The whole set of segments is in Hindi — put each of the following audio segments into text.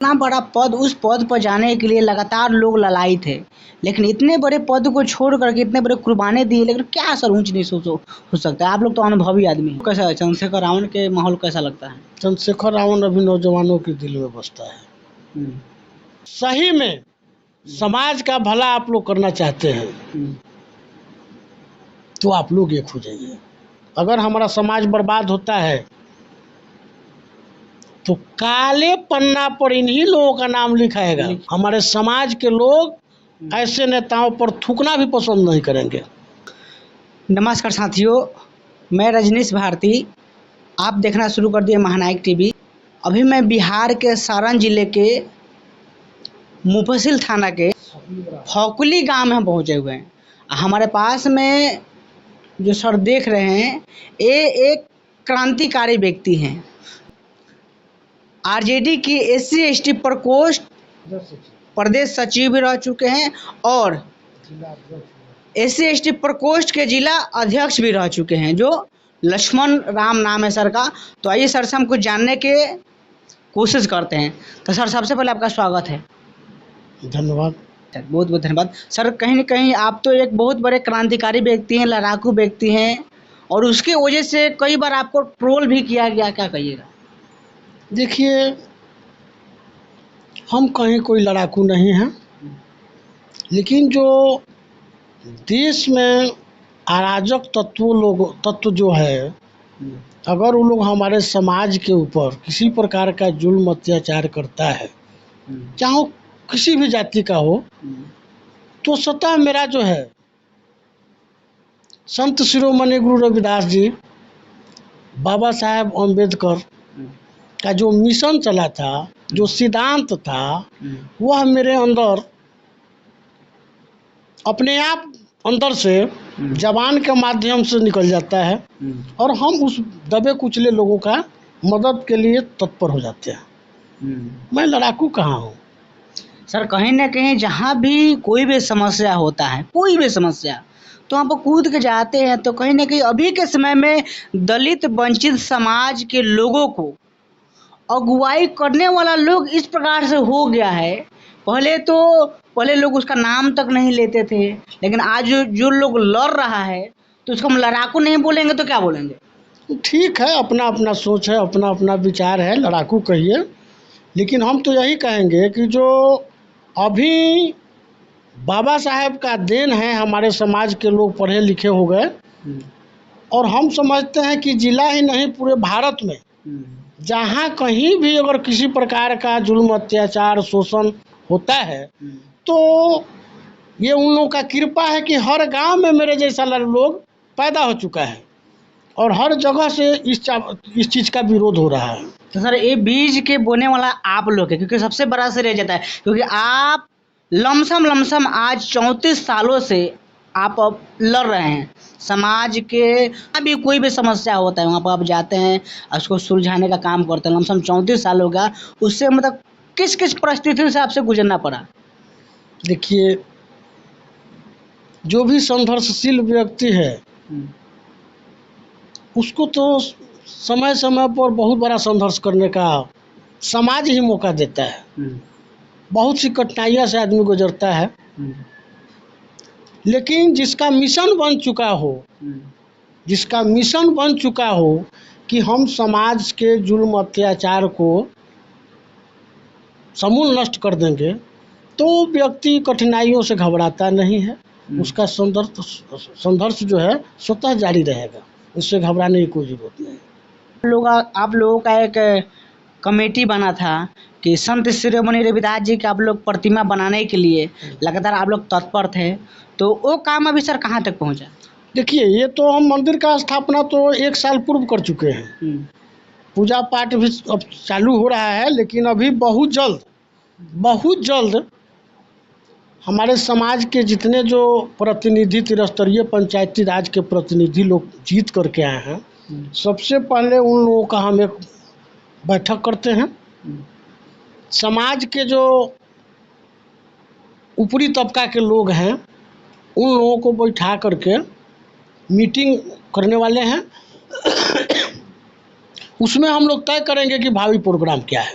इतना बड़ा पद, उस पद पर जाने के लिए लगातार लोग ललाई थे, लेकिन इतने बड़े पद को छोड़ करके इतने बड़े कुर्बानी दिए, लेकिन क्या सर ऊंच नीच हो सकता है? आप लोग तो अनुभवी आदमी हैं। कैसा है चंद्रशेखर रावण के माहौल कैसा लगता है? चंद्रशेखर रावण अभी नौजवानों के दिल में बसता है। सही में समाज का भला आप लोग करना चाहते हैं तो आप लोग एक हो जाइए। अगर हमारा समाज बर्बाद होता है तो काले पन्ना पर इन्हीं लोगों का नाम लिखाएगा। हमारे समाज के लोग ऐसे नेताओं पर थूकना भी पसंद नहीं करेंगे। नमस्कार साथियों, मैं रजनीश भारती। आप देखना शुरू कर दिए महानायक टीवी। अभी मैं बिहार के सारण जिले के मुफस्सिल थाना के फौकुली गांव में पहुंचे हुए हैं। हमारे पास में जो सर देख रहे हैं, ये एक क्रांतिकारी व्यक्ति हैं। आरजेडी की एससी एसटी प्रकोष्ठ प्रदेश सचिव भी रह चुके हैं और एससी एसटी प्रकोष्ठ के जिला अध्यक्ष भी रह चुके हैं, जो लक्ष्मण राम नाम है सर का। तो आइए सर से हम कुछ जानने के कोशिश करते हैं। तो सर, सबसे पहले आपका स्वागत है। धन्यवाद। बहुत बहुत धन्यवाद सर। कहीं न कहीं आप तो एक बहुत बड़े क्रांतिकारी व्यक्ति हैं, लड़ाकू व्यक्ति हैं, और उसकी वजह से कई बार आपको ट्रोल भी किया गया, क्या कहिएगा? देखिए, हम कहीं कोई लड़ाकू नहीं हैं, लेकिन जो देश में अराजक तत्व जो है, अगर वो लोग हमारे समाज के ऊपर किसी प्रकार का जुल्म अत्याचार करता है, चाहे वो किसी भी जाति का हो, तो स्वतः मेरा जो है संत शिरोमणि गुरु रविदास जी, बाबा साहेब अम्बेडकर का जो मिशन चला था, जो सिद्धांत था, वह मेरे अंदर अपने आप अंदर से जबान के माध्यम से निकल जाता है और हम उस दबे कुचले लोगों का मदद के लिए तत्पर हो जाते हैं। मैं लड़ाकू कहाँ हूँ सर? कहीं ना कहीं जहाँ भी कोई भी समस्या होता है, कोई भी समस्या, तो वहाँ पर कूद के जाते हैं। तो कहीं ना कहीं अभी के समय में दलित वंचित समाज के लोगों को अगुवाई करने वाला लोग इस प्रकार से हो गया है। पहले लोग उसका नाम तक नहीं लेते थे, लेकिन आज जो लोग लड़ रहा है तो उसको हम लड़ाकू नहीं बोलेंगे तो क्या बोलेंगे? ठीक है, अपना अपना सोच है, अपना अपना विचार है, लड़ाकू कहिए, लेकिन हम तो यही कहेंगे कि जो अभी बाबा साहेब का देन है, हमारे समाज के लोग पढ़े लिखे हो गए, और हम समझते हैं कि जिला ही नहीं पूरे भारत में जहाँ कहीं भी अगर किसी प्रकार का जुल्म अत्याचार शोषण होता है, तो ये उन लोगों का कृपा है कि हर गांव में मेरे जैसा लोग पैदा हो चुका है और हर जगह से इस चीज़ का विरोध हो रहा है। तो सर, ये बीज के बोने वाला आप लोग है, क्योंकि सबसे बड़ा असर रह जाता है, क्योंकि आप लमसम आज 34 सालों से आप अब लड़ रहे हैं समाज के। अभी कोई भी समस्या होता है वहाँ पर आप जाते हैं, उसको सुलझाने का काम करते हैं। लमसम 34 साल होगा, उससे मतलब किस किस परिस्थितियों से आपसे गुजरना पड़ा? देखिए, जो भी संघर्षशील व्यक्ति है उसको तो समय समय पर बहुत बड़ा संघर्ष करने का समाज ही मौका देता है। बहुत सी कठिनाइयों से आदमी गुजरता है, लेकिन जिसका मिशन बन चुका हो कि हम समाज के जुल्म अत्याचार को समूल नष्ट कर देंगे, तो व्यक्ति कठिनाइयों से घबराता नहीं है। उसका संघर्ष जो है स्वतः जारी रहेगा, उससे घबराने की कोई जरूरत नहीं। आप लोगों का एक कमेटी बना था कि संत शिरोमणि रविदास जी के आप लोग प्रतिमा बनाने के लिए लगातार आप लोग तत्पर थे, तो वो काम अभी सर कहाँ तक पहुँचा? देखिए, ये तो हम मंदिर का स्थापना तो 1 साल पूर्व कर चुके हैं। पूजा पाठ भी अब चालू हो रहा है, लेकिन अभी बहुत जल्द हमारे समाज के जितने जो प्रतिनिधि, त्रिस्तरीय पंचायती राज के प्रतिनिधि लोग जीत करके आए हैं, सबसे पहले उन लोगों का हम एक बैठक करते हैं। समाज के जो ऊपरी तबका के लोग हैं, उन लोगों को बैठा करके मीटिंग करने वाले हैं। उसमें हम लोग तय करेंगे कि भावी प्रोग्राम क्या है।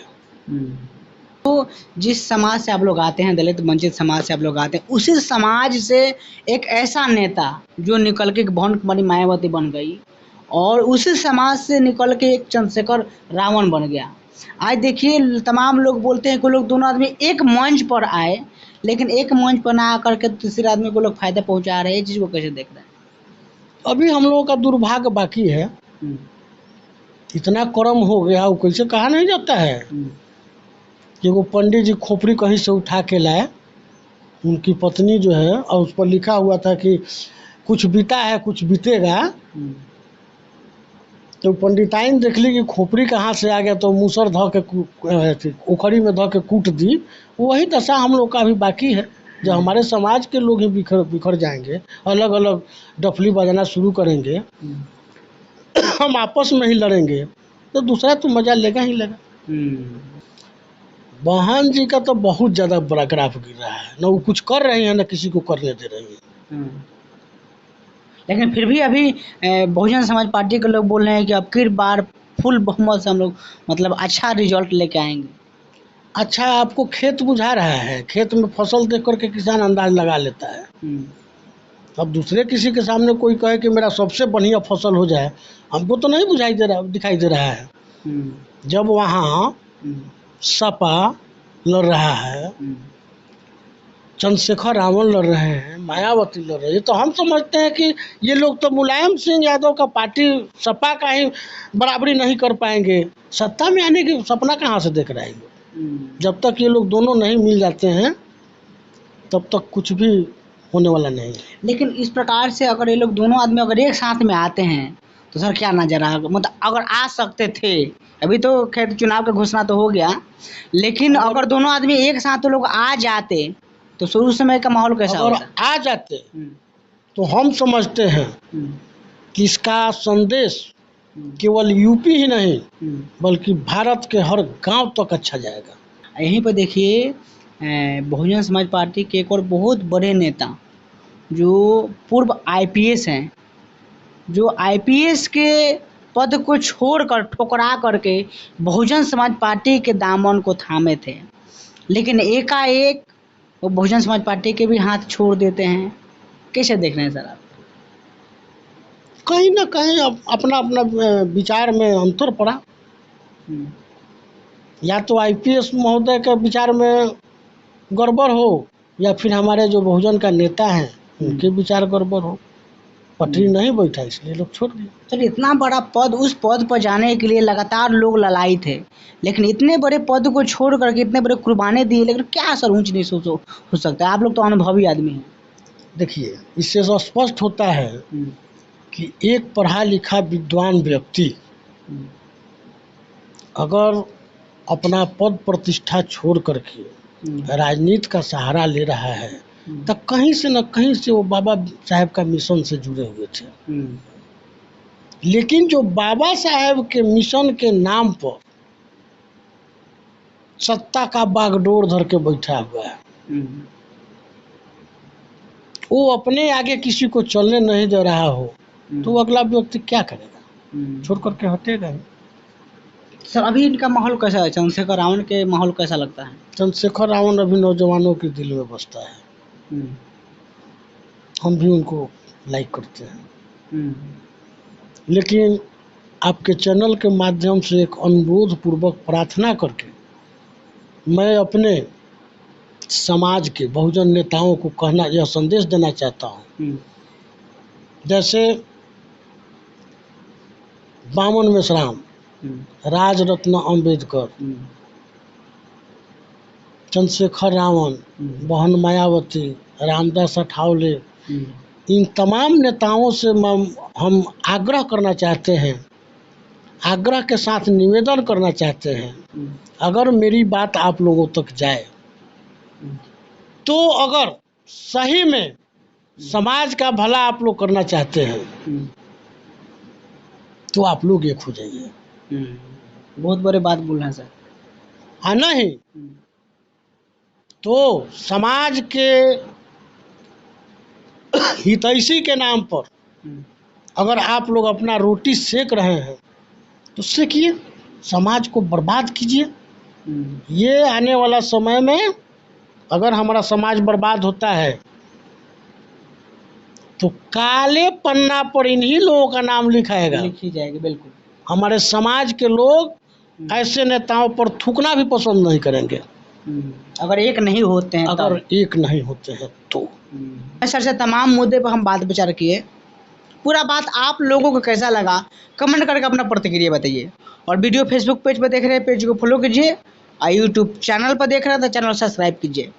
तो जिस समाज से आप लोग आते हैं, दलित वंचित समाज से आप लोग आते हैं, उसी समाज से एक ऐसा नेता जो निकल के भवन कुमारी मायावती बन गई, और उसी समाज से निकल के एक चंद्रशेखर रावण बन गया। आज देखिए तमाम लोग बोलते हैं कि लोग दोनों आदमी एक मंच पर आए, लेकिन एक मंच पर ना आकर के तीसरे आदमी को लोग फायदा पहुंचा रहे हैं। इस चीज को कैसे देख रहे हैं? अभी हम लोगों का दुर्भाग्य बाकी है, इतना कर्म हो गया, वो कैसे कहा नहीं जाता है कि वो पंडित जी खोपड़ी कहीं से उठा के लाए, उनकी पत्नी जो है, और उस पर लिखा हुआ था कि कुछ बीता है कुछ बीतेगा। तो पंडिताइन देख ली कि खोपड़ी कहाँ से आ गया, तो मूसर ध के उखड़ी में ध के कूट दी। वही दशा हम लोग का भी बाकी है। जब हमारे समाज के लोग ही बिखर जाएंगे, अलग अलग डफली बजाना शुरू करेंगे, हम आपस में ही लड़ेंगे, तो दूसरा तो मजा लेगा ही लेगा। बहन जी का तो बहुत ज़्यादा बड़ा ग्राफ गिर रहा है, न वो कुछ कर रही है न किसी को करने दे रही है। लेकिन फिर भी अभी बहुजन समाज पार्टी के लोग बोल रहे हैं कि अब की बार फुल बहुमत से हम लोग मतलब अच्छा रिजल्ट लेके आएंगे। अच्छा, आपको खेत बुझा रहा है? खेत में फसल देख करके किसान अंदाज लगा लेता है। अब दूसरे किसी के सामने कोई कहे कि मेरा सबसे बढ़िया फसल हो जाए, हमको तो नहीं दिखाई दे रहा है। जब वहाँ सपा लड़ रहा है, चंद्रशेखर रावण लड़ रहे हैं, मायावती लड़ रही है, तो हम समझते हैं कि ये लोग तो मुलायम सिंह यादव का पार्टी सपा का ही बराबरी नहीं कर पाएंगे। सत्ता में आने की सपना कहाँ से देख रहे हैं? जब तक ये लोग दोनों नहीं मिल जाते हैं तब तक कुछ भी होने वाला नहीं है। लेकिन इस प्रकार से अगर ये लोग दोनों आदमी अगर एक साथ में आते हैं तो सर क्या नजर आ, मतलब अगर आ सकते थे, अभी तो खैर चुनाव का घोषणा तो हो गया, लेकिन अगर दोनों आदमी एक साथ तो लोग आ जाते तो शुरू समय का माहौल कैसा होता? अगर आ जाते तो हम समझते हैं कि इसका संदेश केवल यूपी ही नहीं बल्कि भारत के हर गांव तक अच्छा जाएगा। यहीं पर देखिए बहुजन समाज पार्टी के एक और बहुत बड़े नेता जो पूर्व आईपीएस हैं, जो आईपीएस के पद को छोड़कर ठुकरा करके बहुजन समाज पार्टी के दामन को थामे थे, लेकिन एकाएक वो बहुजन समाज पार्टी के भी हाथ छोड़ देते हैं। कैसे देख रहे हैं सर आप? कहीं ना कहीं अपना अपना विचार में अंतर पड़ा। या तो आईपीएस महोदय के विचार में गड़बड़ हो, या फिर हमारे जो बहुजन का नेता हैं उनके विचार गड़बड़ हो। पटरी नहीं बैठा इसलिए लोग छोड़ दिए। सर इतना बड़ा पद, उस पद पर जाने के लिए लगातार लोग ललाई थे, लेकिन इतने बड़े पद को छोड़ करके इतने बड़े कुर्बानी दिए, लेकिन क्या सर ऊंच नीच हो सकता है? आप लोग तो अनुभवी आदमी हैं। देखिए, इससे स्पष्ट होता है कि एक पढ़ा लिखा विद्वान व्यक्ति अगर अपना पद प्रतिष्ठा छोड़ करके राजनीति का सहारा ले रहा है तो कहीं से न कहीं से वो बाबा साहेब का मिशन से जुड़े हुए थे। लेकिन जो बाबा साहेब के मिशन के नाम पर सत्ता का बागडोर धर के बैठा हुआ है, वो अपने आगे किसी को चलने नहीं दे रहा हो तो अगला व्यक्ति क्या करेगा? छोड़ करके हटेगा ही। सर अभी इनका माहौल कैसा है? चंद्रशेखर रावण के माहौल कैसा लगता है? चंद्रशेखर रावण अभी नौजवानों के दिल में बसता है। हम भी उनको लाइक करते हैं। लेकिन आपके चैनल के माध्यम से एक अनुरोध पूर्वक प्रार्थना करके मैं अपने समाज के बहुजन नेताओं को कहना, यह संदेश देना चाहता हूँ, जैसे बामन मेश्राम, राजरत्न अंबेडकर, चंद्रशेखर रावण, बहन मायावती, रामदास अठावले, इन तमाम नेताओं से हम आग्रह करना चाहते हैं, आग्रह के साथ निवेदन करना चाहते हैं, अगर मेरी बात आप लोगों तक जाए तो अगर सही में समाज का भला आप लोग करना चाहते हैं तो आप लोग एक हो जाइए। बहुत बड़े बात बोल रहे हैं सर। हाँ, नहीं तो समाज के हितैषी के नाम पर अगर आप लोग अपना रोटी सेक रहे हैं तो सेकिए, समाज को बर्बाद कीजिए। ये आने वाला समय में अगर हमारा समाज बर्बाद होता है तो काले पन्ना पर इन्हीं लोगों का नाम लिखाएगा। लिखी जाएगी, बिल्कुल। हमारे समाज के लोग ऐसे नेताओं पर थूकना भी पसंद नहीं करेंगे अगर एक नहीं होते हैं, अगर एक नहीं होते हैं तो। सर से तमाम मुद्दे पर हम बात विचार किए। पूरा बात आप लोगों को कैसा लगा कमेंट करके अपना प्रतिक्रिया बताइए। और वीडियो फेसबुक पेज पर देख रहे हैं, पेज को फॉलो कीजिए। और यूट्यूब चैनल पर देख रहे हैं तो चैनल सब्सक्राइब कीजिए।